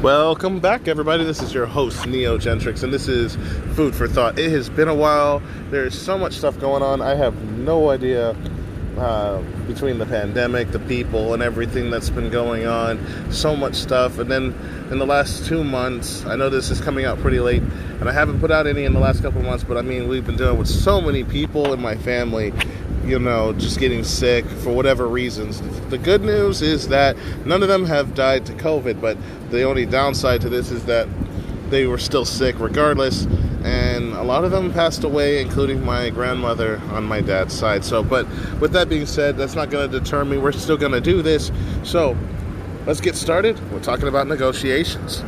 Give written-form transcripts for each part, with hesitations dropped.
Welcome back, everybody. This is your host, Gentrics, and this is Food for Thought. It has been a while. There's so much stuff going on. I have no idea between the pandemic, the people, and everything that's been going on. So much stuff. And then in the last 2 months, I know this is coming out pretty late, and I haven't put out any in the last couple of months, but I mean, we've been dealing with so many people in my family, just getting sick for whatever reasons. The good news is that none of them have died to COVID, but the only downside to this is that they were still sick regardless, and a lot of them passed away, including my grandmother on my dad's side. But with that being said, that's not going to deter me. We're still going to do this. So let's get started. We're talking about negotiations.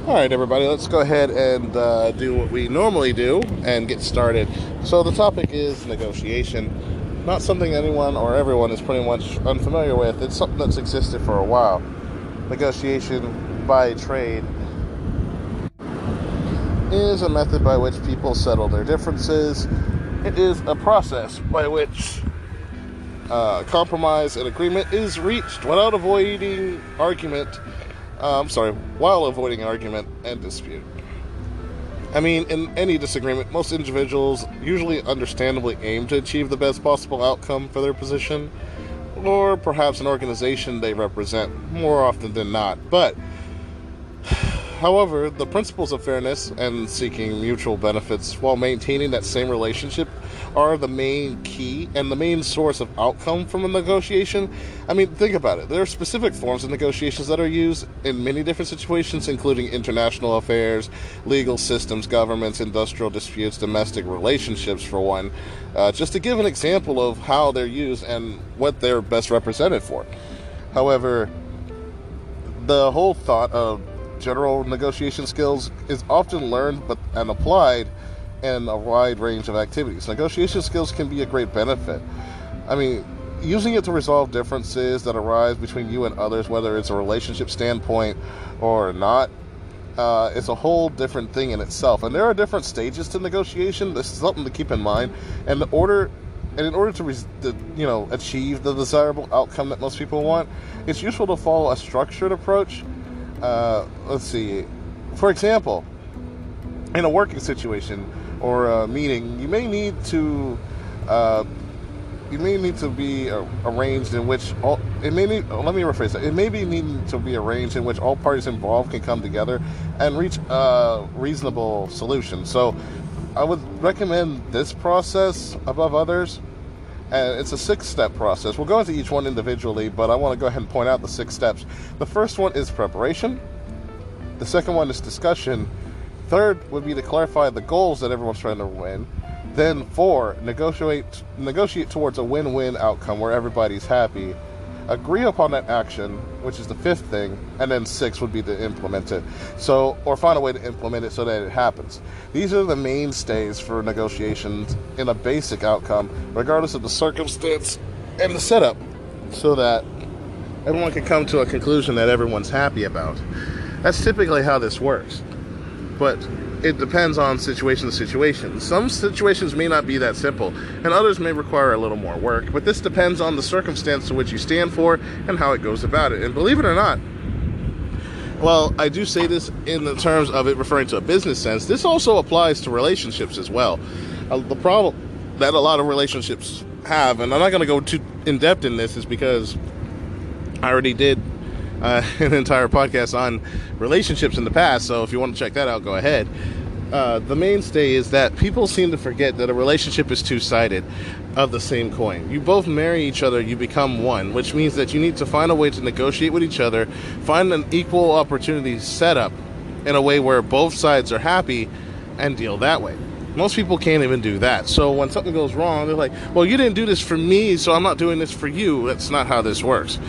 Alright, everybody, let's go ahead and do what we normally do and get started. So the topic is negotiation. Not something anyone or everyone is pretty much unfamiliar with. It's something that's existed for a while. Negotiation by trade is a method by which people settle their differences. It is a process by which compromise and agreement is reached while avoiding argument and dispute. I mean, in any disagreement, most individuals usually understandably aim to achieve the best possible outcome for their position, or perhaps an organization they represent, more often than not. But, however, the principles of fairness and seeking mutual benefits while maintaining that same relationship are the main key and the main source of outcome from a negotiation. I mean, think about it. There are specific forms of negotiations that are used in many different situations, including international affairs, legal systems, governments, industrial disputes, domestic relationships, for one. Just to give an example of how they're used and what they're best represented for. However, the whole thought of general negotiation skills is often learned and applied in a wide range of activities. Negotiation skills can be a great benefit. I mean, using it to resolve differences that arise between you and others, whether it's a relationship standpoint or not, it's a whole different thing in itself. And there are different stages to negotiation. This is something to keep in mind. And in order to achieve the desirable outcome that most people want, it's useful to follow a structured approach. Let's see. For example, in a working situation or a meeting, it may need to be arranged in which it may be needing to be arranged in which all parties involved can come together and reach a reasonable solution. So I would recommend this process above others. And it's a 6-step process. We'll go into each one individually, but I want to go ahead and point out the 6 steps. The first one is preparation. The second one is discussion. Third would be to clarify the goals that everyone's trying to win. Then 4, negotiate towards a win-win outcome where everybody's happy. Agree upon that action, which is the 5th thing, and then 6 would be to implement it. Or find a way to implement it so that it happens. These are the mainstays for negotiations in a basic outcome, regardless of the circumstance and the setup, so that everyone can come to a conclusion that everyone's happy about. That's typically how this works. But it depends on situation to situation. Some situations may not be that simple, and others may require a little more work, but this depends on the circumstance to which you stand for and how it goes about it. And believe it or not, while I do say this in the terms of it referring to a business sense, this also applies to relationships as well. The problem that a lot of relationships have, and I'm not going to go too in-depth in this, is because I already did an entire podcast on relationships in the past, so if you want to check that out, go ahead. The mainstay is that people seem to forget that a relationship is two-sided of the same coin. You both marry each other, you become one, which means that you need to find a way to negotiate with each other, find an equal opportunity setup in a way where both sides are happy, and deal that way. Most people can't even do that. So when something goes wrong, they're like, well, you didn't do this for me, so I'm not doing this for you. That's not how this works.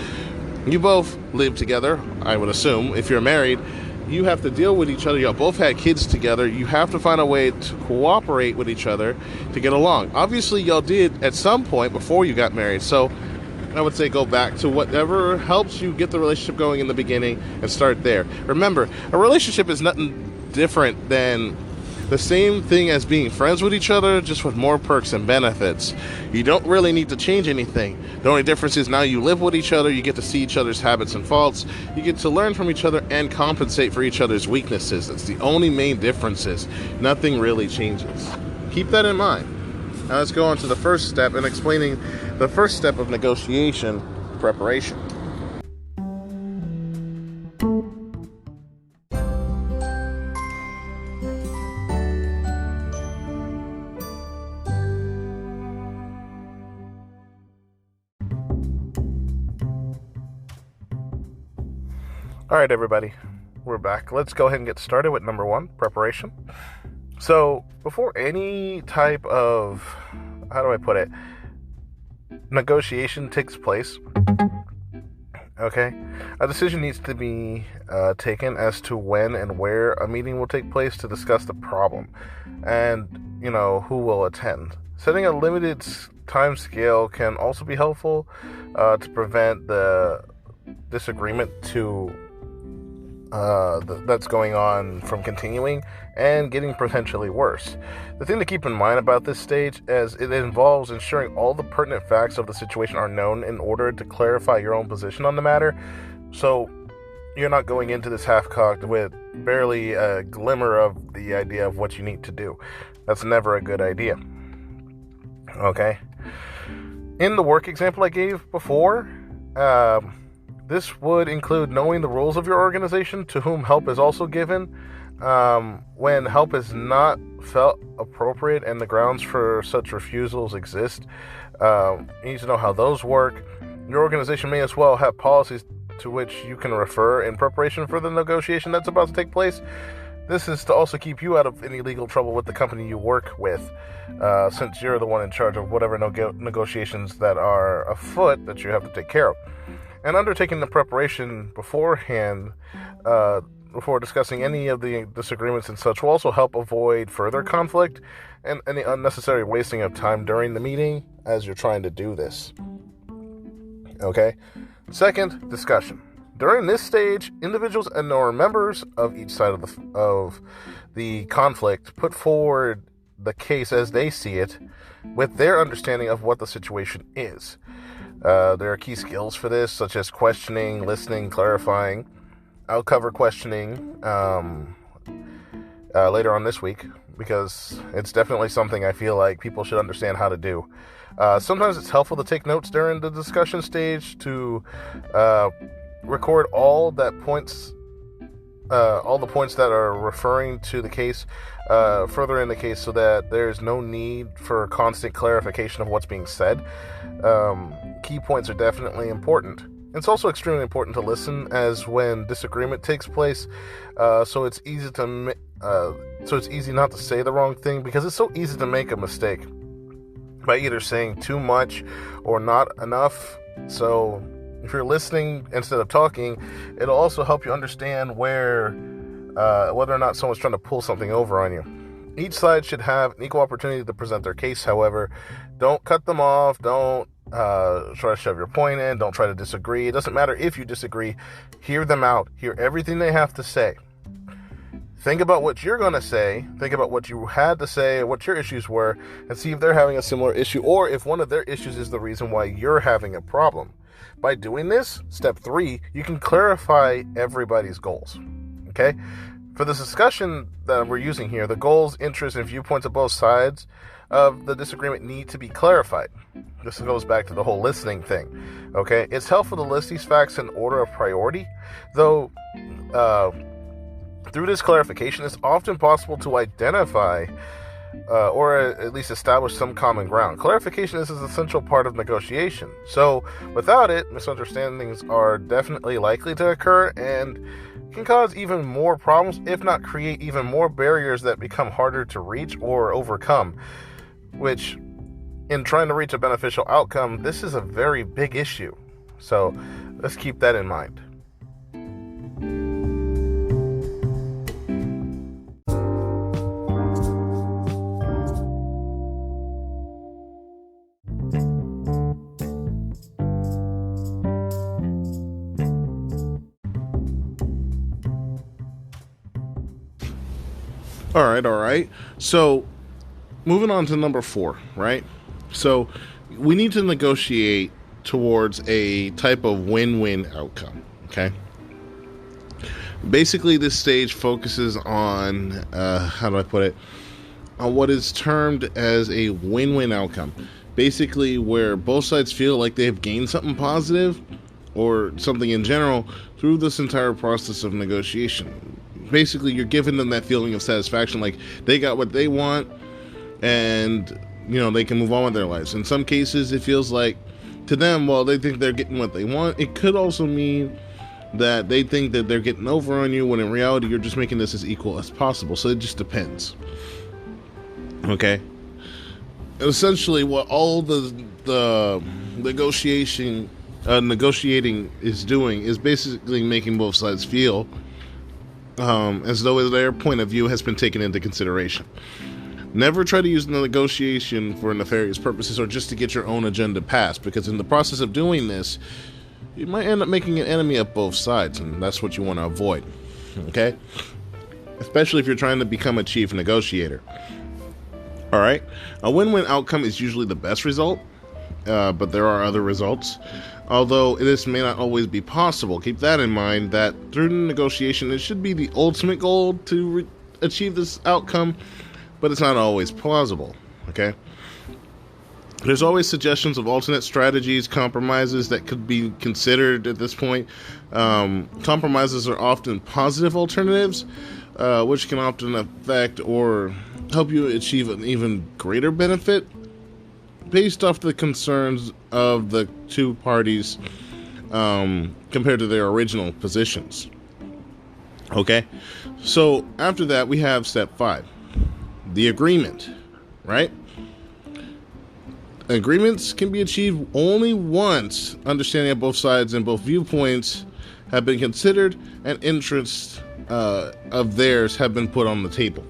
You both live together, I would assume. If you're married, you have to deal with each other. You both had kids together. You have to find a way to cooperate with each other to get along. Obviously, y'all did at some point before you got married. So I would say go back to whatever helps you get the relationship going in the beginning and start there. Remember, a relationship is nothing different than the same thing as being friends with each other, just with more perks and benefits. You don't really need to change anything. The only difference is now you live with each other, you get to see each other's habits and faults, you get to learn from each other and compensate for each other's weaknesses. That's the only main differences. Nothing really changes. Keep that in mind. Now let's go on to the first step and explaining the first step of negotiation: preparation. All right, everybody, we're back. Let's go ahead and get started with number 1, preparation. So before any type of, how do I put it, negotiation takes place, okay, a decision needs to be taken as to when and where a meeting will take place to discuss the problem and, who will attend. Setting a limited time scale can also be helpful to prevent the disagreement that's going on from continuing and getting potentially worse. The thing to keep in mind about this stage is it involves ensuring all the pertinent facts of the situation are known in order to clarify your own position on the matter, so you're not going into this half-cocked with barely a glimmer of the idea of what you need to do. That's never a good idea. Okay? In the work example I gave before, this would include knowing the rules of your organization, to whom help is also given, when help is not felt appropriate and the grounds for such refusals exist. You need to know how those work. Your organization may as well have policies to which you can refer in preparation for the negotiation that's about to take place. This is to also keep you out of any legal trouble with the company you work with, since you're the one in charge of whatever negotiations that are afoot that you have to take care of. And undertaking the preparation beforehand, before discussing any of the disagreements and such, will also help avoid further conflict and any unnecessary wasting of time during the meeting as you're trying to do this. Okay? Second, discussion. During this stage, individuals and or members of each side of the conflict put forward the case as they see it, with their understanding of what the situation is. There are key skills for this, such as questioning, listening, clarifying. I'll cover questioning later on this week, because it's definitely something I feel like people should understand how to do. Sometimes it's helpful to take notes during the discussion stage to record all the points that are referring to the case further in the case, so that there's no need for constant clarification of what's being said. Key points are definitely important. It's also extremely important to listen, as when disagreement takes place, so it's easy not to say the wrong thing, because it's so easy to make a mistake by either saying too much or not enough. So if you're listening instead of talking, it'll also help you understand whether or not someone's trying to pull something over on you. Each side should have an equal opportunity to present their case, however. Don't cut them off. Don't try to shove your point in. Don't try to disagree. It doesn't matter if you disagree. Hear them out. Hear everything they have to say. Think about what you're going to say. Think about what you had to say, what your issues were, and see if they're having a similar issue, or if one of their issues is the reason why you're having a problem. By doing this, step 3, you can clarify everybody's goals. Okay? For this discussion that we're using here, the goals, interests, and viewpoints of both sides of the disagreement need to be clarified. This goes back to the whole listening thing. Okay? It's helpful to list these facts in order of priority, though through this clarification, it's often possible to identify or at least establish some common ground. Clarification is an essential part of negotiation. So without it, misunderstandings are definitely likely to occur and can cause even more problems, if not create even more barriers that become harder to reach or overcome, which in trying to reach a beneficial outcome, this is a very big issue. So let's keep that in mind. All right, all right. So, moving on to number 4, right? So, we need to negotiate towards a type of win-win outcome, okay? Basically, this stage focuses on, how do I put it? On what is termed as a win-win outcome. Basically, where both sides feel like they have gained something positive or something in general through this entire process of negotiation. Basically, you're giving them that feeling of satisfaction, like they got what they want and, they can move on with their lives. In some cases, it feels like to them, while they think they're getting what they want, it could also mean that they think that they're getting over on you, when in reality, you're just making this as equal as possible. So it just depends. Okay? Essentially, what all the negotiating is doing is basically making both sides feel as though their point of view has been taken into consideration. Never try to use the negotiation for nefarious purposes or just to get your own agenda passed, because in the process of doing this, you might end up making an enemy of both sides, and that's what you want to avoid. Okay? Especially if you're trying to become a chief negotiator. All right? A win-win outcome is usually the best result, but there are other results. Although this may not always be possible, keep that in mind, that through the negotiation, it should be the ultimate goal to achieve this outcome, but it's not always plausible, okay? There's always suggestions of alternate strategies, compromises that could be considered at this point. Compromises are often positive alternatives, which can often affect or help you achieve an even greater benefit based off the concerns of the two parties compared to their original positions. Okay? So after that, we have step 5, the agreement, right? Agreements can be achieved only once understanding of both sides and both viewpoints have been considered and interests of theirs have been put on the table.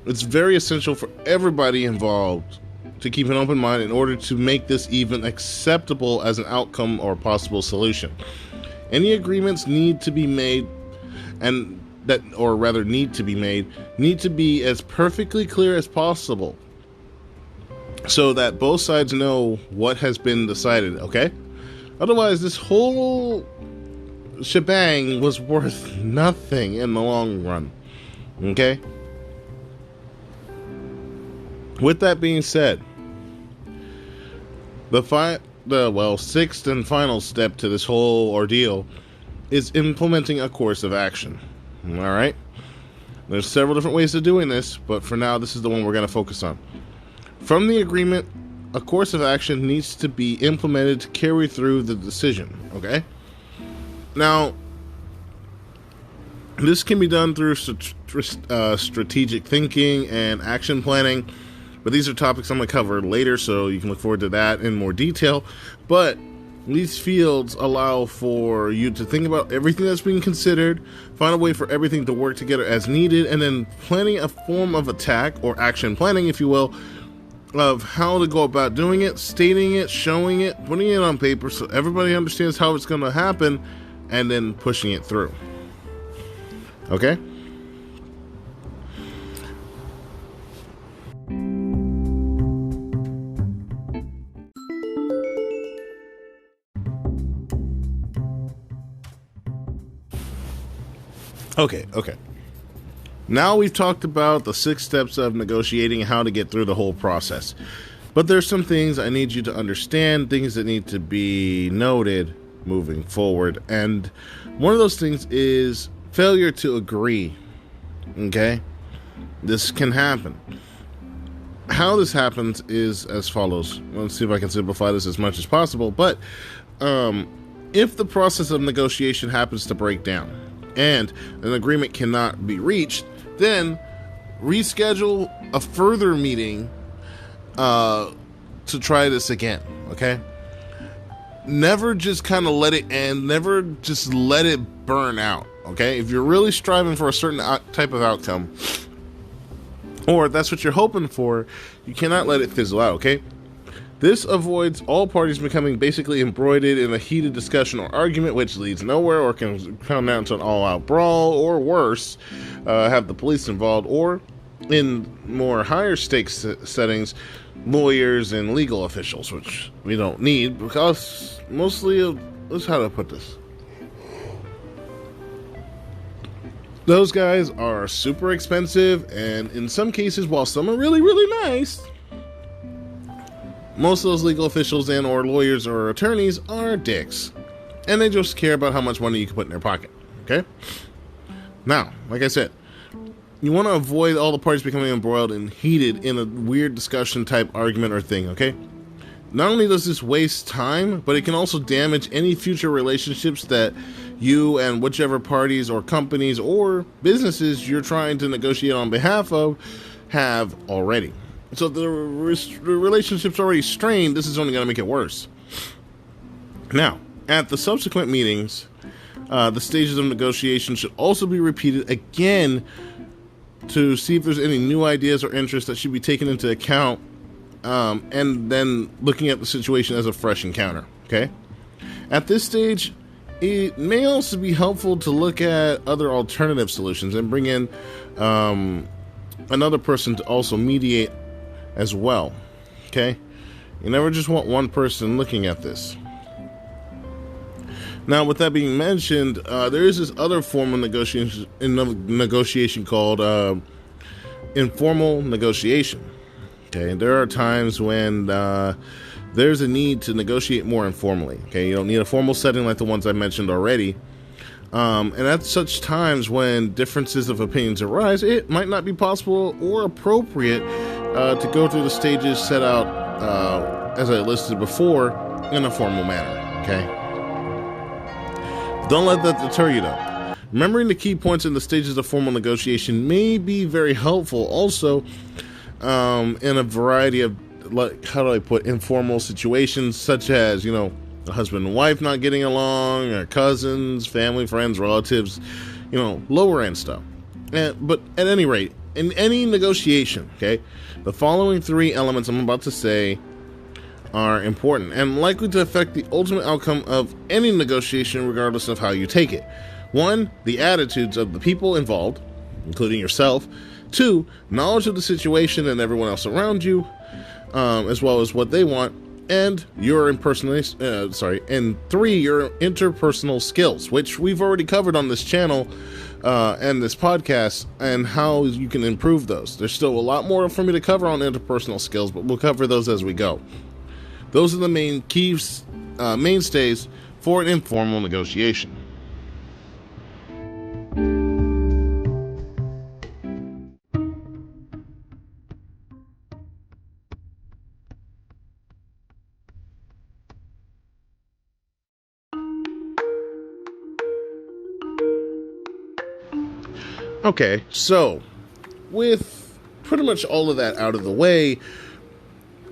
It's very essential for everybody involved to keep an open mind in order to make this even acceptable as an outcome or possible solution. Any agreements need to be made need to be as perfectly clear as possible so that both sides know what has been decided, okay? Otherwise, this whole shebang was worth nothing in the long run, okay? With that being said, the sixth and final step to this whole ordeal is implementing a course of action. All right? There's several different ways of doing this, but for now, this is the one we're going to focus on. From the agreement, a course of action needs to be implemented to carry through the decision, okay? Now, this can be done through strategic thinking and action planning, but these are topics I'm going to cover later, so you can look forward to that in more detail. But these fields allow for you to think about everything that's being considered, find a way for everything to work together as needed, and then planning a form of attack, or action planning, if you will, of how to go about doing it, stating it, showing it, putting it on paper so everybody understands how it's going to happen, and then pushing it through. Okay? Okay. Now we've talked about the 6 steps of negotiating and how to get through the whole process. But there's some things I need you to understand, things that need to be noted moving forward. And one of those things is failure to agree. Okay? This can happen. How this happens is as follows. Let's see if I can simplify this as much as possible. But if the process of negotiation happens to break down and an agreement cannot be reached, then reschedule a further meeting to try this again, okay? Never just kind of let it end. Never just let it burn out, okay? If you're really striving for a certain type of outcome, or that's what you're hoping for, you cannot let it fizzle out, okay? This avoids all parties becoming basically embroidered in a heated discussion or argument which leads nowhere or can come down to an all-out brawl, or worse, have the police involved, or in more higher stakes settings, lawyers and legal officials, which we don't need because mostly let's how to put this. Those guys are super expensive, and in some cases, while some are really, really nice, most of those legal officials and or lawyers or attorneys are dicks. And they just care about how much money you can put in their pocket. Okay? Now, like I said, you want to avoid all the parties becoming embroiled and heated in a weird discussion type argument or thing, okay? Not only does this waste time, but it can also damage any future relationships that you and whichever parties or companies or businesses you're trying to negotiate on behalf of have already. So if the relationship's already strained, this is only going to make it worse. Now, at the subsequent meetings, the stages of negotiation should also be repeated again to see if there's any new ideas or interests that should be taken into account, and then looking at the situation as a fresh encounter, okay? At this stage, it may also be helpful to look at other alternative solutions and bring in another person to also mediate as well, okay? You never just want one person looking at this. Now, with that being mentioned, there is this other form of negotiation called informal negotiation. Okay, there are times when there's a need to negotiate more informally. Okay, you don't need a formal setting like the ones I mentioned already. And at such times when differences of opinions arise, it might not be possible or appropriate to go through the stages set out, as I listed before, in a formal manner. Okay. Don't let that deter you, though. Remembering the key points in the stages of formal negotiation may be very helpful also in a variety of, like, how do I put, informal situations, such as, you know, a husband and wife not getting along, or cousins, family, friends, relatives, you know, lower end stuff. But at any rate, in any negotiation, okay, the following three elements I'm about to say are important and likely to affect the ultimate outcome of any negotiation regardless of how you take it. 1, the attitudes of the people involved, including yourself. 2, knowledge of the situation and everyone else around you, as well as what they want, and your and 3, your interpersonal skills, which we've already covered on this channel and this podcast, and how you can improve those. There's still a lot more for me to cover on interpersonal skills, but we'll cover those as we go. Those are the main keys, mainstays for an informal negotiation. Okay, so with pretty much all of that out of the way,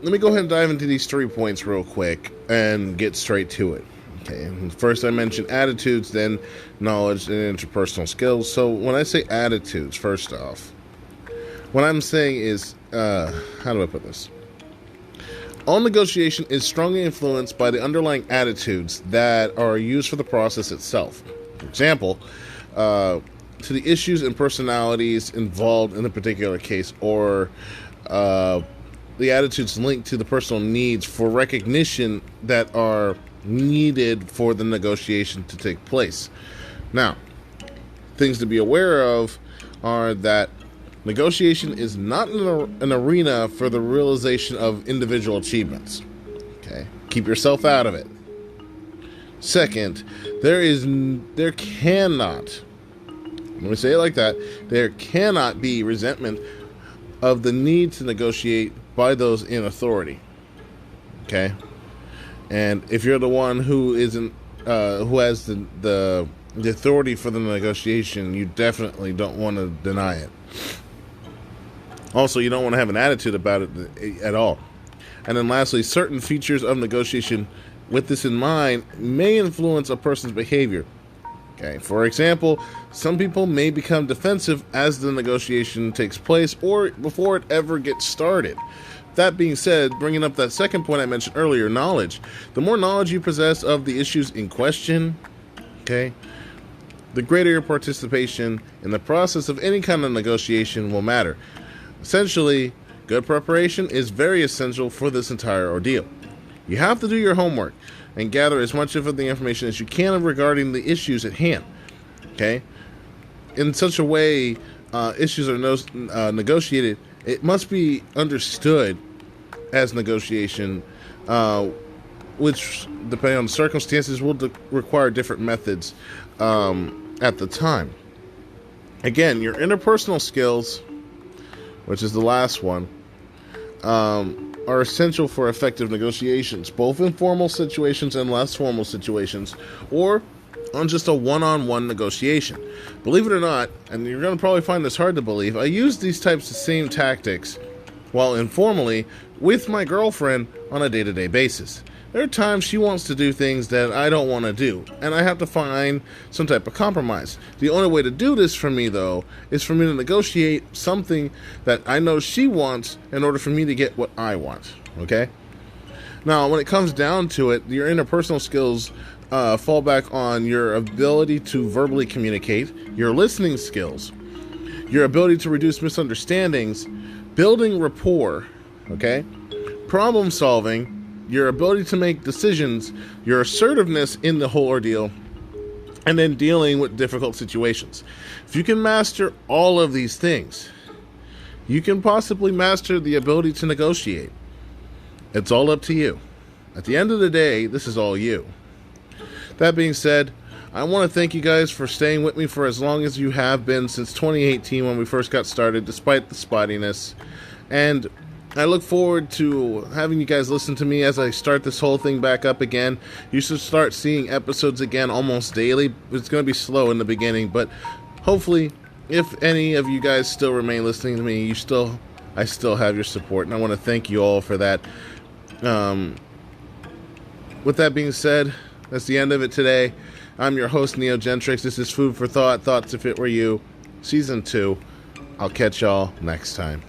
let me go ahead and dive into these 3 points real quick and get straight to it. Okay, first I mentioned attitudes, then knowledge and interpersonal skills. So when I say attitudes, first off, what I'm saying is, how do I put this? All negotiation is strongly influenced by the underlying attitudes that are used for the process itself. For example, to the issues and personalities involved in a particular case, or the attitudes linked to the personal needs for recognition that are needed for the negotiation to take place. Now, things to be aware of are that negotiation is not an arena for the realization of individual achievements. Okay, keep yourself out of it. Second, there cannot, let me say it like that, there cannot be resentment of the need to negotiate by those in authority. Okay, and if you're the one who isn't, who has the authority for the negotiation, you definitely don't want to deny it. Also, you don't want to have an attitude about it at all. And then lastly, certain features of negotiation with this in mind may influence a person's behavior. Okay, for example, some people may become defensive as the negotiation takes place or before it ever gets started. That being said, bringing up that second point I mentioned earlier, knowledge. The more knowledge you possess of the issues in question, okay, the greater your participation in the process of any kind of negotiation will matter. Essentially, good preparation is very essential for this entire ordeal. You have to do your homework and gather as much of the information as you can regarding the issues at hand. Okay? In such a way, issues are negotiated, it must be understood as negotiation, which, depending on the circumstances, will require different methods at the time. Again, your interpersonal skills, which is the last one, are essential for effective negotiations, both in formal situations and less formal situations, or on just a one-on-one negotiation. Believe it or not, and you're going to probably find this hard to believe, I use these types of same tactics while informally with my girlfriend on a day-to-day basis. There are times she wants to do things that I don't want to do, and I have to find some type of compromise. The only way to do this for me, though, is for me to negotiate something that I know she wants in order for me to get what I want, okay? Now, when it comes down to it, your interpersonal skills fall back on your ability to verbally communicate, your listening skills, your ability to reduce misunderstandings, building rapport, okay? Problem solving, your ability to make decisions, your assertiveness in the whole ordeal, and then dealing with difficult situations. If you can master all of these things, you can possibly master the ability to negotiate. It's all up to you. At the end of the day, this is all you. That being said, I want to thank you guys for staying with me for as long as you have been since 2018 when we first got started, despite the spottiness. And I look forward to having you guys listen to me as I start this whole thing back up again. You should start seeing episodes again almost daily. It's going to be slow in the beginning, but hopefully, if any of you guys still remain listening to me, I still have your support, and I want to thank you all for that. With that being said, that's the end of it today. I'm your host, Gentrics. This is Food for Thought, Thoughts If It Were You, Season 2. I'll catch y'all next time.